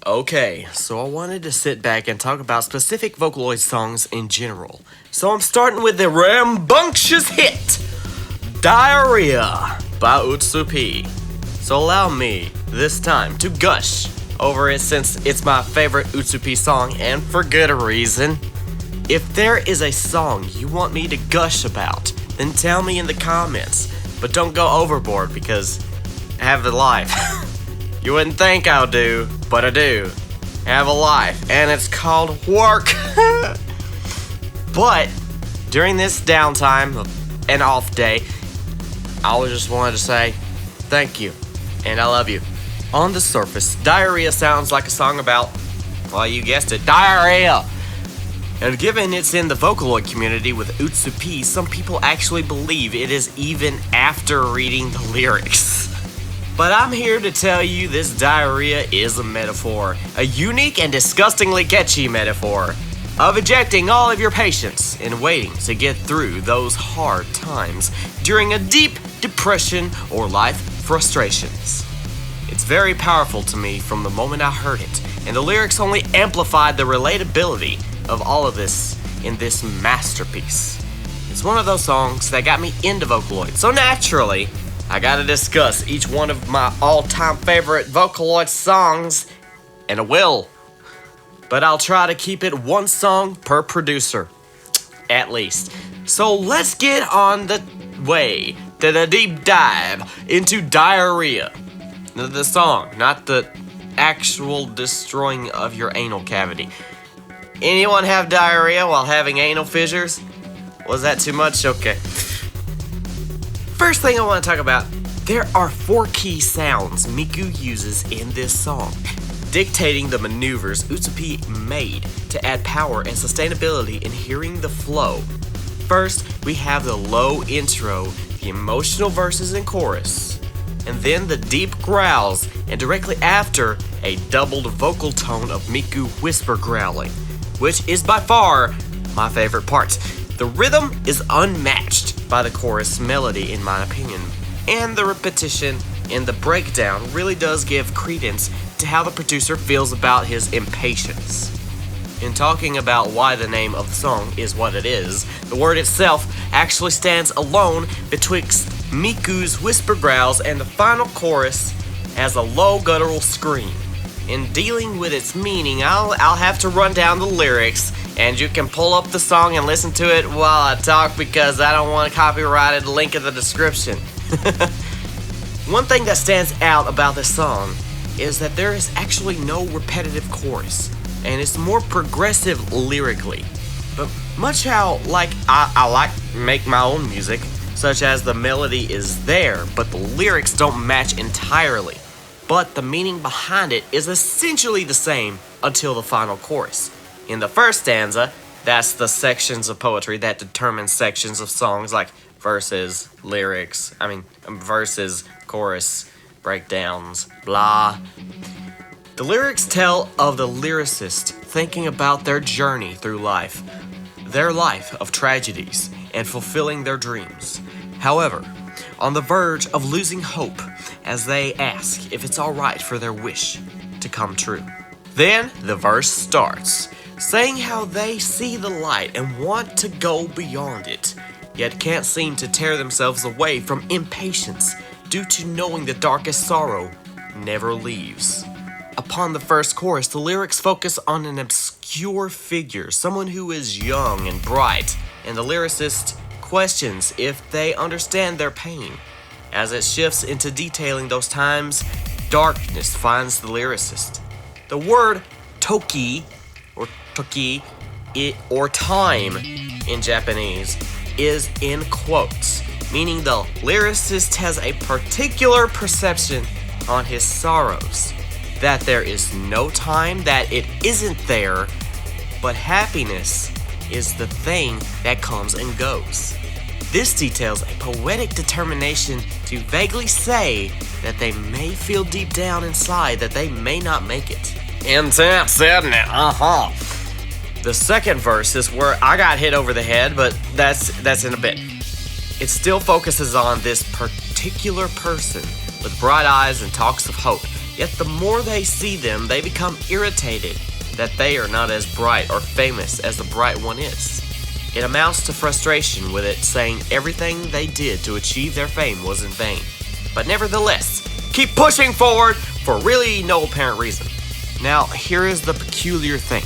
Okay, so I wanted to sit back and talk about specific Vocaloid songs in general. So I'm starting with the rambunctious hit, Diarrhea by Utsu-P. So allow me, this time, to gush over it since it's my favorite Utsu-P song, and for good reason. If there is a song you want me to gush about, then tell me in the comments. But don't go overboard because I have a life. You wouldn't think I do, but I do. I have a life, and it's called work. But during this downtime, an off day, I just wanted to say thank you, and I love you. On the surface, Diarrhea sounds like a song about, well, you guessed it, diarrhea. And given it's in the Vocaloid community with Utsu-P, some people actually believe it is even after reading the lyrics. But I'm here to tell you this diarrhea is a metaphor, a unique and disgustingly catchy metaphor of ejecting all of your patience and waiting to get through those hard times during a deep depression or life frustrations. It's very powerful to me from the moment I heard it, and the lyrics only amplified the relatability of all of this in this masterpiece. It's one of those songs that got me into Vocaloid, so naturally, I gotta discuss each one of my all-time favorite Vocaloid songs, and I will. But I'll try to keep it one song per producer, at least. So let's get on the way to the deep dive into Diarrhea. The song, not the actual destroying of your anal cavity. Anyone have diarrhea while having anal fissures? Was that too much? Okay. First thing I want to talk about, there are 4 key sounds Miku uses in this song, dictating the maneuvers Utsu-P made to add power and sustainability in hearing the flow. First, we have the low intro, the emotional verses and chorus, and then the deep growls, and directly after, a doubled vocal tone of Miku whisper growling, which is by far my favorite part. The rhythm is unmatched by the chorus melody in my opinion, and the repetition in the breakdown really does give credence to how the producer feels about his impatience. In talking about why the name of the song is what it is, the word itself actually stands alone betwixt Miku's whisper growls and the final chorus as a low guttural scream. In dealing with its meaning, I'll have to run down the lyrics, and you can pull up the song and listen to it while I talk because I don't want a copyrighted link in the description. One thing that stands out about this song is that there is actually no repetitive chorus, and it's more progressive lyrically. But much how I like make my own music, such as the melody is there, but the lyrics don't match entirely. But the meaning behind it is essentially the same until the final chorus. In the first stanza, that's the sections of poetry that determine sections of songs like verses, chorus, breakdowns, blah. The lyrics tell of the lyricist thinking about their journey through life, their life of tragedies, and fulfilling their dreams. However, on the verge of losing hope as they ask if it's alright for their wish to come true. Then the verse starts, saying how they see the light and want to go beyond it, yet can't seem to tear themselves away from impatience due to knowing the darkest sorrow never leaves. Upon the first chorus, the lyrics focus on an obscure figure, someone who is young and bright, and the lyricist questions if they understand their pain. As it shifts into detailing those times, darkness finds the lyricist. The word toki, or toki, or time in Japanese, is in quotes, meaning the lyricist has a particular perception on his sorrows, that there is no time, that it isn't there, but happiness is the thing that comes and goes. This details a poetic determination to vaguely say that they may feel deep down inside that they may not make it. Intense, isn't it? The second verse is where I got hit over the head, but that's in a bit. It still focuses on this particular person with bright eyes and talks of hope, Yet the more they see them, they become irritated that they are not as bright or famous as the bright one is. It amounts to frustration with it saying everything they did to achieve their fame was in vain. But nevertheless, keep pushing forward for really no apparent reason. Now, here is the peculiar thing.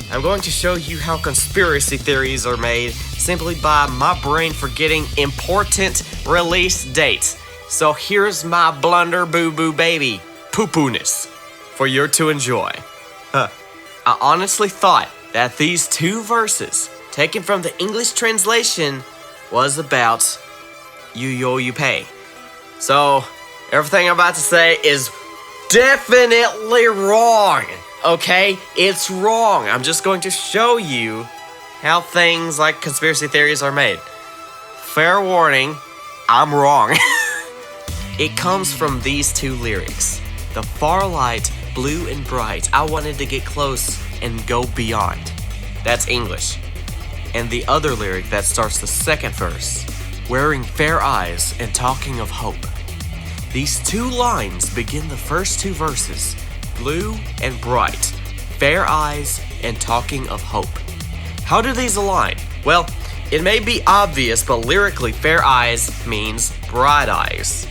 I'm going to show you how conspiracy theories are made simply by my brain forgetting important release dates. So here's my blunder boo-boo baby poo-poo-ness for you to enjoy. I honestly thought that these two verses, taken from the English translation, was about Utsu-P. So, everything I'm about to say is definitely wrong, okay? It's wrong. I'm just going to show you how things like conspiracy theories are made. Fair warning, I'm wrong. It comes from these two lyrics. The far light, blue and bright, I wanted to get close and go beyond. That's English. And the other lyric that starts the second verse, wearing fair eyes and talking of hope. These two lines begin the first two verses, blue and bright, fair eyes and talking of hope. How do these align? Well, it may be obvious, but lyrically, fair eyes means bright eyes.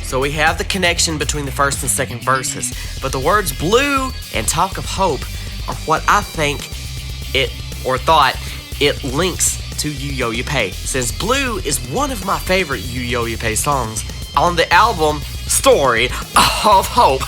So we have the connection between the first and second verses, but the words blue and talk of hope are what I think thought it links to Utsu-P, since Blue is one of my favorite Utsu-P songs on the album Story of Hope.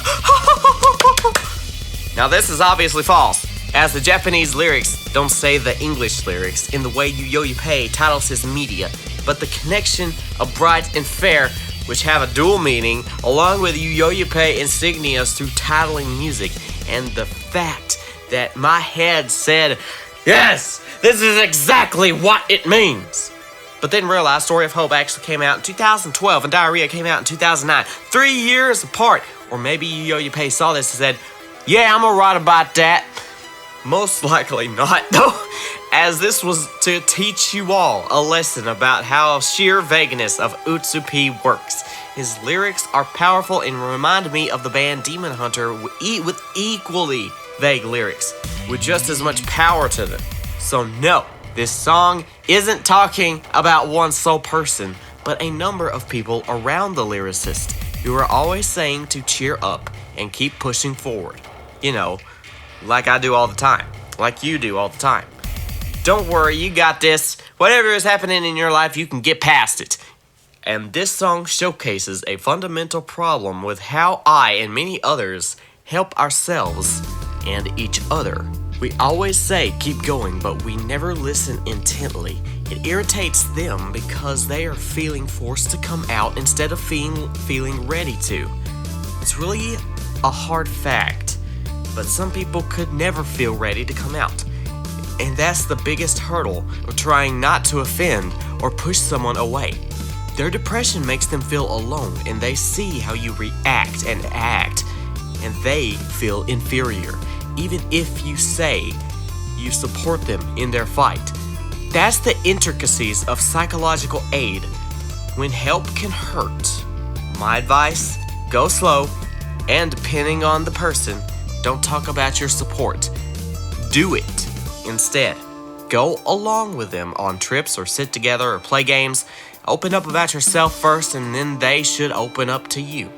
Now this is obviously false, as the Japanese lyrics don't say the English lyrics in the way Utsu-P titles his media, but the connection of bright and fair, which have a dual meaning, along with Utsu-P insignias through titling music, and the fact that my head said, yes, this is exactly what it means. But then realized Story of Hope actually came out in 2012 and Diarrhea came out in 2009. 3 years apart. Or maybe Utsu-P saw this and said, yeah, I'm alright about that. Most likely not, though, as this was to teach you all a lesson about how sheer vagueness of Utsu-P works. His lyrics are powerful and remind me of the band Demon Hunter with equally vague lyrics, with just as much power to them. So no, this song isn't talking about one sole person, but a number of people around the lyricist who are always saying to cheer up and keep pushing forward. You know, like I do all the time, like you do all the time. Don't worry, you got this. Whatever is happening in your life, you can get past it. And this song showcases a fundamental problem with how I and many others help ourselves and each other. We always say keep going, but we never listen intently. It irritates them because they are feeling forced to come out instead of feeling ready to. It's really a hard fact, but some people could never feel ready to come out. And that's the biggest hurdle of trying not to offend or push someone away. Their depression makes them feel alone, and they see how you react and act, and they feel inferior, even if you say you support them in their fight. That's the intricacies of psychological aid when help can hurt. My advice, go slow, and depending on the person, don't talk about your support. Do it instead. Go along with them on trips or sit together or play games. Open up about yourself first, and then they should open up to you.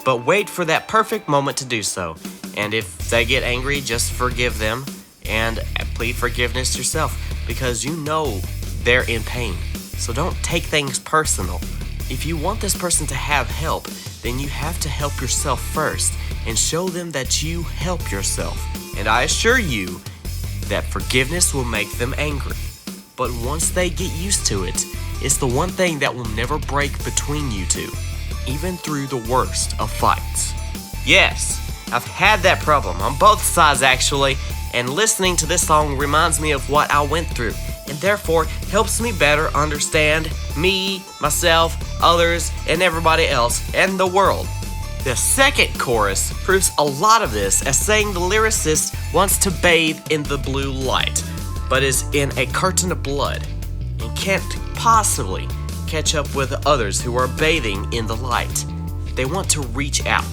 But wait for that perfect moment to do so. And if they get angry, just forgive them and plead forgiveness yourself, because you know they're in pain. So don't take things personal. If you want this person to have help, then you have to help yourself first and show them that you help yourself. And I assure you that forgiveness will make them angry. But once they get used to it, it's the one thing that will never break between you two, even through the worst of fights. Yes, I've had that problem on both sides actually, and listening to this song reminds me of what I went through, and therefore helps me better understand me, myself, others, and everybody else, and the world. The second chorus proves a lot of this, as saying the lyricist wants to bathe in the blue light, but is in a curtain of blood, and can't possibly catch up with others who are bathing in the light. They want to reach out,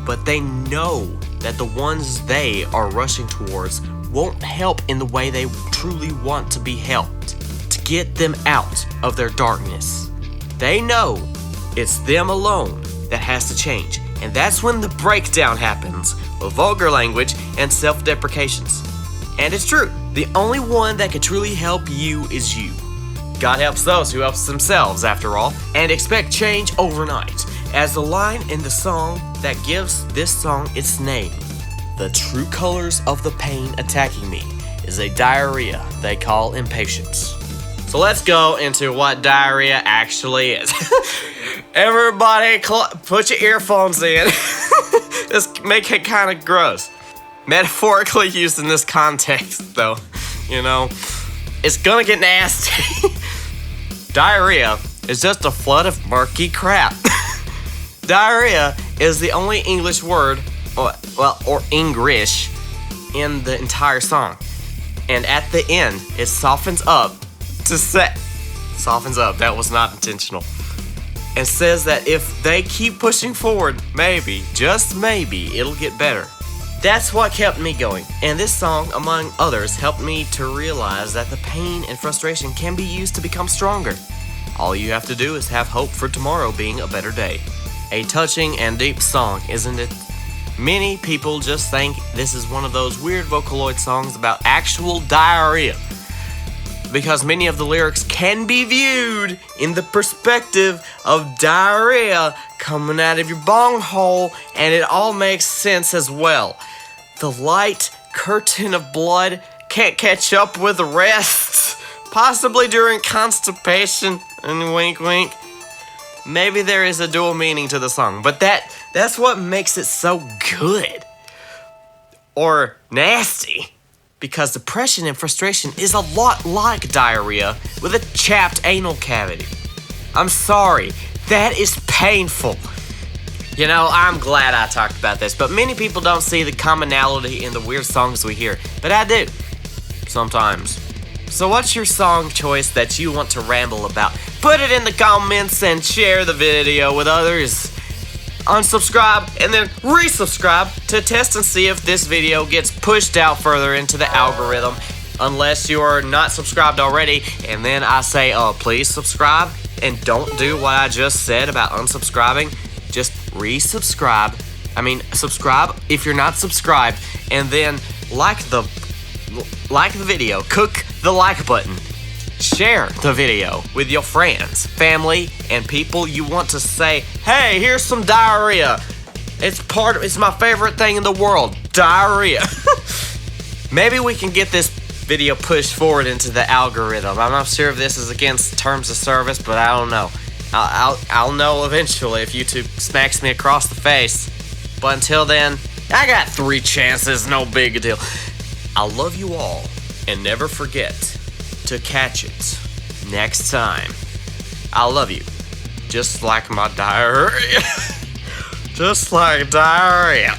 but they know that the ones they are rushing towards won't help in the way they truly want to be helped, to get them out of their darkness. They know it's them alone that has to change, and that's when the breakdown happens with vulgar language and self-deprecations. And it's true, the only one that can truly help you is you. God helps those who help themselves, after all, and expect change overnight. As the line in the song that gives this song its name, the true colors of the pain attacking me is a diarrhea they call impatience. So let's go into what diarrhea actually is. Everybody put your earphones in. Just make it kind of gross. Metaphorically used in this context, though, it's gonna get nasty. Diarrhea is just a flood of murky crap. Diarrhea is the only English word, or English, in the entire song. And at the end, it softens up to say, softens up, that was not intentional, and says that if they keep pushing forward, maybe, just maybe, it'll get better. That's what kept me going, and this song, among others, helped me to realize that the pain and frustration can be used to become stronger. All you have to do is have hope for tomorrow being a better day. A touching and deep song, isn't it? Many people just think this is one of those weird Vocaloid songs about actual diarrhea, because many of the lyrics can be viewed in the perspective of diarrhea coming out of your bunghole, and it all makes sense as well. The light curtain of blood can't catch up with the rest, possibly during constipation, and wink wink. Maybe there is a dual meaning to the song, but that's what makes it so good. Or nasty. Because depression and frustration is a lot like diarrhea with a chapped anal cavity. I'm sorry, that is painful. I'm glad I talked about this, but many people don't see the commonality in the weird songs we hear, but I do. Sometimes. So what's your song choice that you want to ramble about? Put it in the comments and share the video with others. Unsubscribe and then resubscribe to test and see if this video gets pushed out further into the algorithm, unless you are not subscribed already, and then I say, please subscribe, and don't do what I just said about unsubscribing. Just resubscribe. Subscribe if you're not subscribed, and then like the video, cook the like button. Share the video with your friends, family, and people you want to say, hey, here's some diarrhea. It's my favorite thing in the world, diarrhea. Maybe we can get this video pushed forward into the algorithm. I'm not sure if this is against terms of service, but I don't know. I'll know eventually if YouTube smacks me across the face. But until then, I got 3 chances, no big deal. I love you all, and never forget to catch it next time. I love you. Just like my diarrhea. Just like diarrhea.